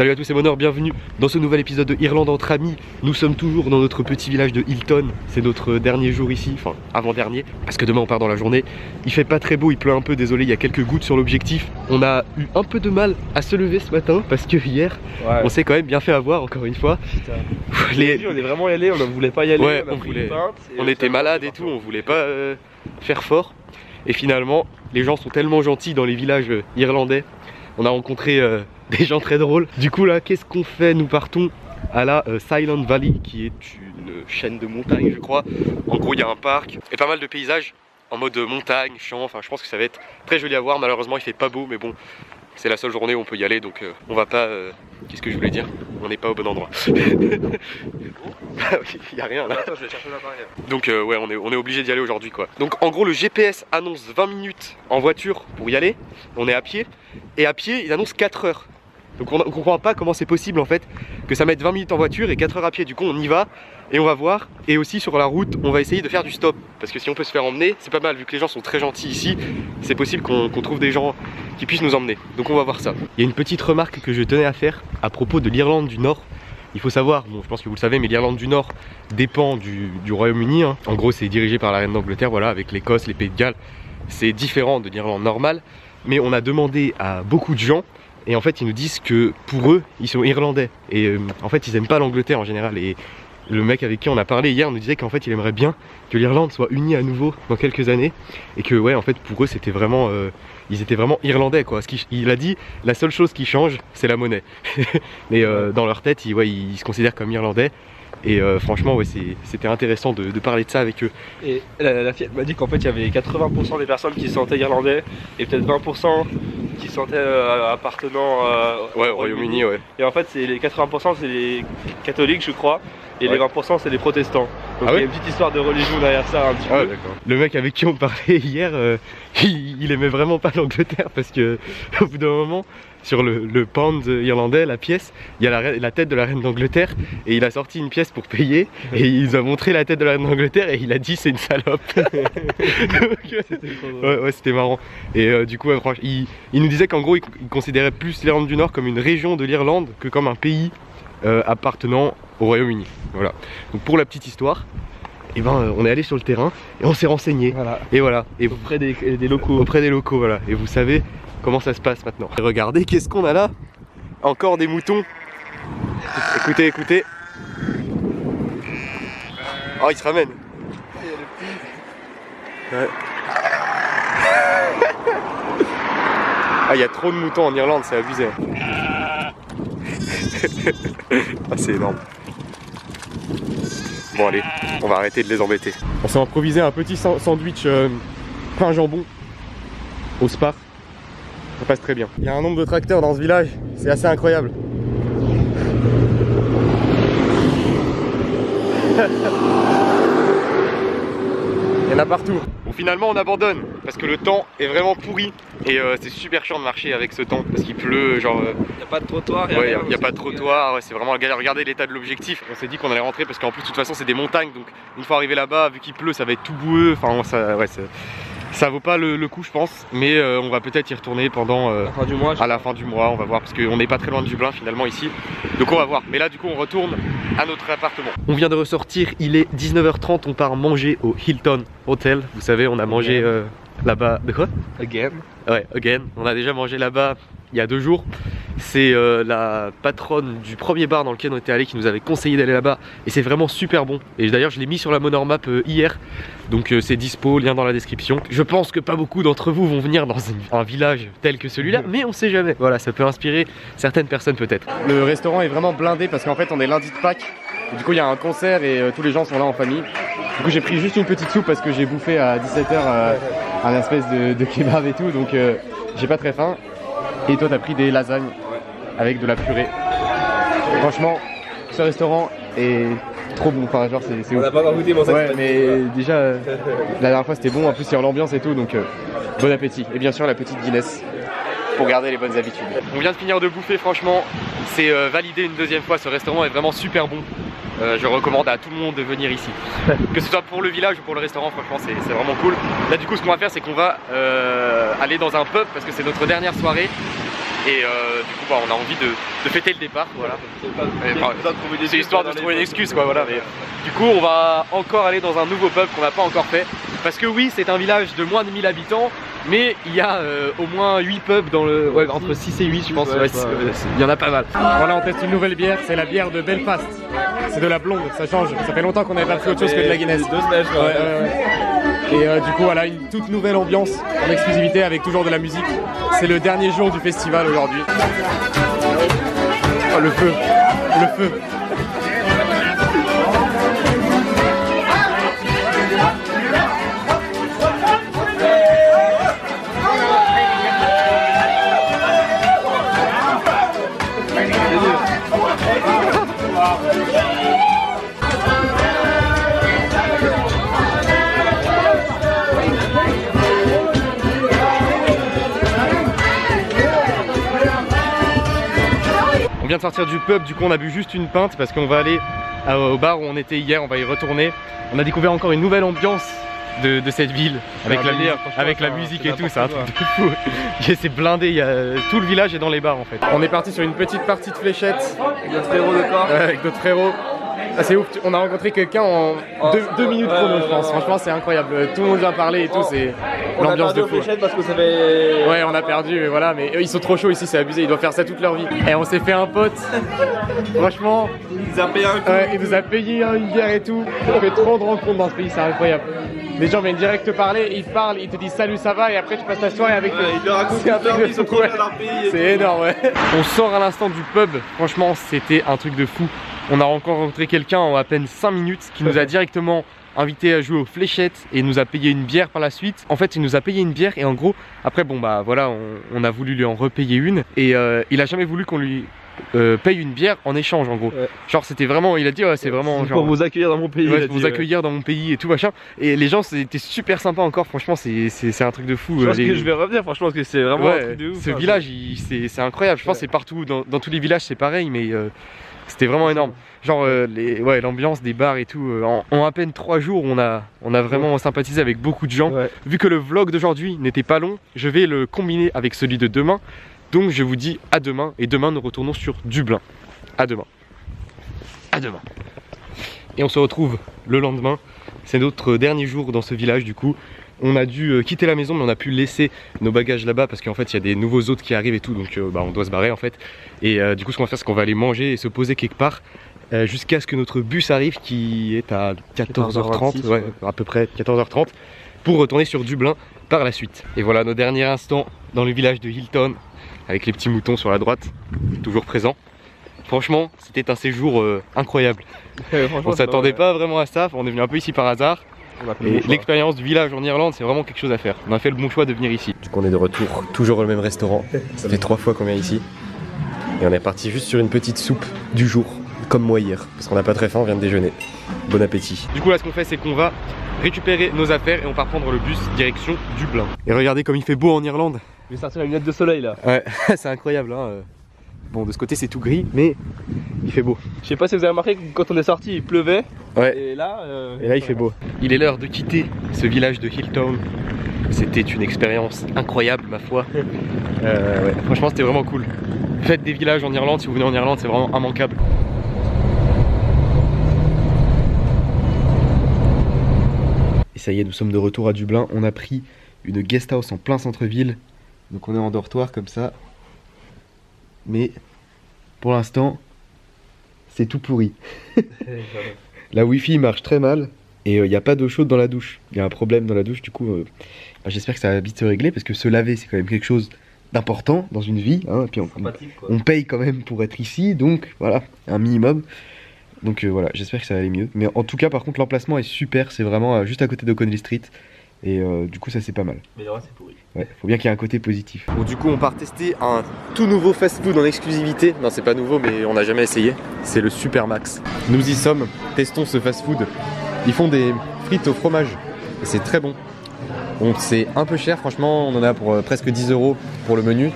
Salut à tous, c'est Monor, bienvenue dans ce nouvel épisode de Irlande entre amis. Nous sommes toujours dans notre petit village de Hilton. C'est notre dernier jour ici, enfin avant-dernier, parce que demain on part dans la journée. Il fait pas très beau, il pleut un peu, désolé, il y a quelques gouttes sur l'objectif. On a eu un peu de mal à se lever ce matin, parce que hier, on s'est quand même bien fait avoir, encore une fois. On est vraiment y aller, on ne voulait pas y aller, ouais, on était malade et tout, on voulait pas faire fort. Et finalement, les gens sont tellement gentils dans les villages irlandais. On a rencontré des gens très drôles. Du coup là, qu'est-ce qu'on fait? Nous partons à la Silent Valley, qui est une chaîne de montagnes, je crois. En gros, il y a un parc et pas mal de paysages en mode montagne, champ. Enfin, je pense que ça va être très joli à voir. Malheureusement, il fait pas beau, mais bon, c'est la seule journée où on peut y aller, donc on va pas... Qu'est-ce que je voulais dire? On n'est pas au bon endroit. Il n'y a rien là. Attends, je vais chercher l'appareil. Donc ouais, on est obligé d'y aller aujourd'hui quoi. Donc en gros, le GPS annonce 20 minutes en voiture pour y aller. On est à pied. Et à pied, il annonce 4 heures. Donc on comprend pas comment c'est possible en fait que ça mette 20 minutes en voiture et 4 heures à pied. Du coup on y va et on va voir. Et aussi sur la route, on va essayer de faire du stop. Parce que si on peut se faire emmener, c'est pas mal. Vu que les gens sont très gentils ici, c'est possible qu'on trouve des gens qui puissent nous emmener. Donc on va voir ça. Il y a une petite remarque que je tenais à faire à propos de l'Irlande du Nord. Il faut savoir, bon je pense que vous le savez, mais l'Irlande du Nord dépend du Royaume-Uni. Hein. En gros c'est dirigé par la reine d'Angleterre, voilà, avec l'Écosse, les Pays de Galles. C'est différent de l'Irlande normale. Mais on a demandé à beaucoup de gens et en fait ils nous disent que pour eux ils sont irlandais et en fait ils aiment pas l'Angleterre en général. Et le mec avec qui on a parlé hier nous disait qu'en fait il aimerait bien que l'Irlande soit unie à nouveau dans quelques années et que ouais en fait pour eux c'était vraiment ils étaient vraiment irlandais quoi. Il a dit la seule chose qui change c'est la monnaie. Mais dans leur tête ils se considèrent comme irlandais. Et franchement ouais, c'était intéressant de parler de ça avec eux. Et la fille m'a dit qu'en fait il y avait 80% des personnes qui se sentaient irlandais et peut-être 20% qui se sentaient appartenant ouais, au Royaume-Uni. Ouais. Et en fait c'est les 80% c'est les catholiques je crois et les 20% c'est les protestants. Donc il y a une petite histoire de religion derrière ça un petit peu. Le mec avec qui on parlait hier, il aimait vraiment pas l'Angleterre parce que au bout d'un moment sur le pound irlandais, la pièce, il y a la tête de la reine d'Angleterre et il a sorti une pièce pour payer et il nous a montré la tête de la reine d'Angleterre et il a dit c'est une salope. Ouais, c'était marrant. Et du coup ouais, franchement, il nous disait qu'en gros il considérait plus l'Irlande du Nord comme une région de l'Irlande que comme un pays appartenant au Royaume-Uni. Voilà. Donc pour la petite histoire, et ben on est allé sur le terrain et on s'est renseigné. Voilà. Et voilà. Et auprès des locaux. Auprès des locaux, voilà. Et vous savez comment ça se passe maintenant. Et regardez, qu'est-ce qu'on a là? Encore des moutons. Écoutez, écoutez. Oh, il se ramène. Ouais. Ah, il y a trop de moutons en Irlande, c'est abusé. Ah, c'est énorme. Bon allez, on va arrêter de les embêter. On s'est improvisé un petit sandwich pain jambon au Spar. Ça passe très bien. Il y a un nombre de tracteurs dans ce village, c'est assez incroyable. Il y en a partout. Bon finalement on abandonne parce que le temps est vraiment pourri et c'est super chiant de marcher avec ce temps parce qu'il pleut genre... Il n'y a pas de trottoir. Ouais, il n'y a pas de trottoir, ouais, c'est vraiment la galère. Regardez l'état de l'objectif. On s'est dit qu'on allait rentrer parce qu'en plus de toute façon c'est des montagnes donc une fois arrivé là-bas vu qu'il pleut ça va être tout boueux. Enfin ça vaut pas le coup je pense, mais on va peut-être y retourner pendant la fin du mois, à la fin du mois, on va voir parce qu'on n'est pas très loin de Dublin finalement ici, donc on va voir. Mais là du coup on retourne à notre appartement. On vient de ressortir, il est 19h30, on part manger au Hilton Hotel. Vous savez on a mangé là-bas, de quoi? Again. Ouais, again, on a déjà mangé là-bas il y a 2 jours. C'est la patronne du premier bar dans lequel on était allé qui nous avait conseillé d'aller là-bas et c'est vraiment super bon. Et d'ailleurs je l'ai mis sur la Monor Map hier, donc c'est dispo, lien dans la description. Je pense que pas beaucoup d'entre vous vont venir dans un village tel que celui-là, mais on sait jamais. Voilà, ça peut inspirer certaines personnes peut-être. Le restaurant est vraiment blindé parce qu'en fait on est lundi de Pâques. Du coup il y a un concert et tous les gens sont là en famille. Du coup j'ai pris juste une petite soupe parce que j'ai bouffé à 17h un espèce de kebab et tout, donc j'ai pas très faim. Et toi t'as pris des lasagnes avec de la purée. Franchement, ce restaurant est trop bon. Enfin, genre c'est on n'a pas encore goûté, mon sac. Ouais, mais déjà la dernière fois c'était bon. En plus il y a l'ambiance et tout, donc bon appétit. Et bien sûr la petite Guinness pour garder les bonnes habitudes. On vient de finir de bouffer, franchement, c'est validé une deuxième fois. Ce restaurant est vraiment super bon. Je recommande à tout le monde de venir ici. Que ce soit pour le village ou pour le restaurant, franchement c'est vraiment cool. Là du coup ce qu'on va faire c'est qu'on va aller dans un pub parce que c'est notre dernière soirée. Et du coup, bah, on a envie de fêter le départ, voilà. C'est histoire de se trouver une excuse, quoi, voilà. Mais, du coup, on va encore aller dans un nouveau pub qu'on n'a pas encore fait. Parce que oui, c'est un village de moins de 1000 habitants, mais il y a au moins 8 pubs dans le... Ouais, entre 6 et 8, je pense. Ouais, il y en a pas mal. Voilà, on teste une nouvelle bière, c'est la bière de Belfast. C'est de la blonde, ça change. Ça fait longtemps qu'on n'avait pas fait autre chose que de la Guinness. 2 semaines, Et du coup, voilà, une toute nouvelle ambiance en exclusivité avec toujours de la musique. C'est le dernier jour du festival aujourd'hui. Oh, le feu, le feu. On vient de sortir du pub, du coup on a bu juste une pinte parce qu'on va aller au bar où on était hier, on va y retourner. On a découvert encore une nouvelle ambiance de cette ville avec la musique et tout, c'est un truc de fou. C'est blindé, tout le village est dans les bars en fait. On est parti sur une petite partie de fléchettes Avec notre frérot de corps. avec d'autres frérots. Ah, c'est ouf, on a rencontré quelqu'un en 2 minutes chrono, je pense. Franchement, c'est incroyable. Tout le monde vient parler et tout, c'est l'ambiance de fou. Parce que ça fait... Ouais, on a perdu, mais voilà, mais eux ils sont trop chauds ici, c'est abusé, ils doivent faire ça toute leur vie. Et on s'est fait un pote, franchement, Il nous a payé un coup. il nous a payé une bière et tout. On fait trop de rencontres dans ce pays, c'est incroyable. Les gens viennent direct te parler, ils te parlent, ils te disent salut, ça va, et après tu passes ta soirée avec eux. Il leur raconte C'est un truc de ils sont fou, trop ouais. bien leur pays. C'est énorme, ouais. On sort à l'instant du pub, franchement c'était un truc de fou. On a encore rencontré quelqu'un en à peine 5 minutes qui nous a directement invité à jouer aux fléchettes et nous a payé une bière par la suite. En fait il nous a payé une bière et en gros après bon bah voilà on a voulu lui en repayer une et il a jamais voulu qu'on lui paye une bière en échange en gros. Genre c'était vraiment, il a dit ouais, c'est vraiment genre, pour vous accueillir dans mon pays. ouais, pour vous accueillir dans mon pays et tout machin. Et les gens c'était super sympa encore, franchement c'est un truc de fou. Je pense que je vais revenir franchement parce que c'est vraiment un truc de ouf. Ce village c'est incroyable, je pense que c'est partout, dans tous les villages c'est pareil mais c'était vraiment énorme. Genre l'ambiance des bars et tout, en à peine 3 jours on a vraiment sympathisé avec beaucoup de gens. Vu que le vlog d'aujourd'hui n'était pas long, je vais le combiner avec celui de demain. Donc je vous dis à demain et demain nous retournons sur Dublin. À demain. À demain. Et on se retrouve le lendemain. C'est notre dernier jour dans ce village du coup. On a dû quitter la maison mais on a pu laisser nos bagages là-bas parce qu'en fait il y a des nouveaux hôtes qui arrivent et tout donc on doit se barrer en fait. Et du coup ce qu'on va faire c'est qu'on va aller manger et se poser quelque part jusqu'à ce que notre bus arrive qui est à 14h30, ouais, à peu près 14h30 pour retourner sur Dublin par la suite. Et voilà nos derniers instants dans le village de Hilton avec les petits moutons sur la droite, toujours présents. Franchement c'était un séjour incroyable. On s'attendait pas vraiment à ça, on est venu un peu ici par hasard. Et l'expérience du village en Irlande c'est vraiment quelque chose à faire. On a fait le bon choix de venir ici. Du coup on est de retour, toujours au même restaurant. Ça fait 3 fois qu'on vient ici. Et on est parti juste sur une petite soupe du jour, comme moi hier. Parce qu'on n'a pas très faim, on vient de déjeuner. Bon appétit. Du coup là ce qu'on fait c'est qu'on va récupérer nos affaires et on part prendre le bus direction Dublin. Et regardez comme il fait beau en Irlande. Je vais sortir la lunette de soleil là. Ouais, c'est incroyable hein. Bon de ce côté c'est tout gris mais il fait beau. Je sais pas si vous avez remarqué que quand on est sorti il pleuvait. Ouais. Et là il fait beau. Il est l'heure de quitter ce village de Hilton. C'était une expérience incroyable ma foi. Ouais, franchement c'était vraiment cool. Faites des villages en Irlande, si vous venez en Irlande c'est vraiment immanquable. Et ça y est nous sommes de retour à Dublin. On a pris une guest house en plein centre-ville. Donc on est en dortoir comme ça. Mais pour l'instant c'est tout pourri. La wifi marche très mal et il n'y a pas d'eau chaude dans la douche. Il y a un problème dans la douche du coup j'espère que ça va vite se régler parce que se laver c'est quand même quelque chose d'important dans une vie hein, et puis on paye quand même pour être ici donc voilà un minimum. Donc voilà j'espère que ça va aller mieux. Mais en tout cas par contre l'emplacement est super, c'est vraiment juste à côté d'O'Connell Street. Et du coup ça c'est pas mal. Mais le reste c'est pourri. Ouais, faut bien qu'il y ait un côté positif. Bon du coup on part tester un tout nouveau fast-food en exclusivité. Non c'est pas nouveau mais on n'a jamais essayé. C'est le Supermax. Nous y sommes, testons ce fast-food. Ils font des frites au fromage. Et c'est très bon. Bon c'est un peu cher franchement, on en a pour presque 10 € pour le menu.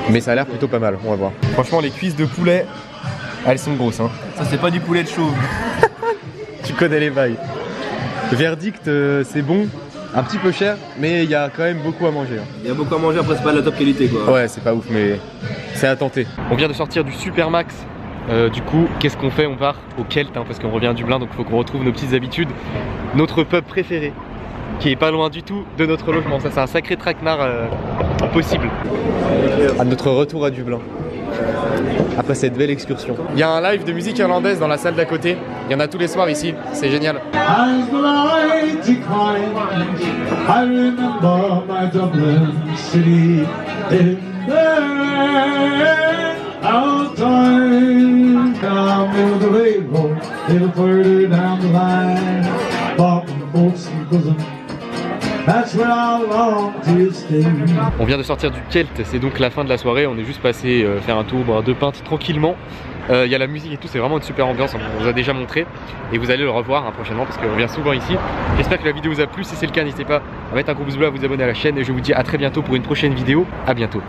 Mais ça a l'air plutôt pas mal, on va voir. Franchement les cuisses de poulet, elles sont grosses hein. Ça c'est pas du poulet de chauve. Tu connais les bails. Verdict c'est bon. Un petit peu cher, mais il y a quand même beaucoup à manger. Il y a beaucoup à manger, après c'est pas de la top qualité quoi. Ouais, c'est pas ouf, mais c'est à tenter. On vient de sortir du Supermax. Du coup, qu'est-ce qu'on fait? On part au Kelt hein, parce qu'on revient à Dublin, donc il faut qu'on retrouve nos petites habitudes. Notre pub préféré, qui est pas loin du tout de notre logement. Ça, c'est un sacré traquenard possible. À notre retour à Dublin. Après cette belle excursion. Il y a un live de musique irlandaise dans la salle d'à côté. Il y en a tous les soirs ici, c'est génial. As the light declined, I remember my Dublin city in there. Out time, down the railroad, a little further down the line, bought the boats and bosom. That's where I long to stay. On vient de sortir du Kelt, c'est donc la fin de la soirée. On est juste passé faire un tour, boire 2 pintes tranquillement. Il y a la musique et tout, c'est vraiment une super ambiance, on vous a déjà montré et vous allez le revoir hein, prochainement parce qu'on vient souvent ici. J'espère que la vidéo vous a plu, si c'est le cas n'hésitez pas à mettre un gros pouce bleu, à vous abonner à la chaîne et je vous dis à très bientôt pour une prochaine vidéo. À bientôt.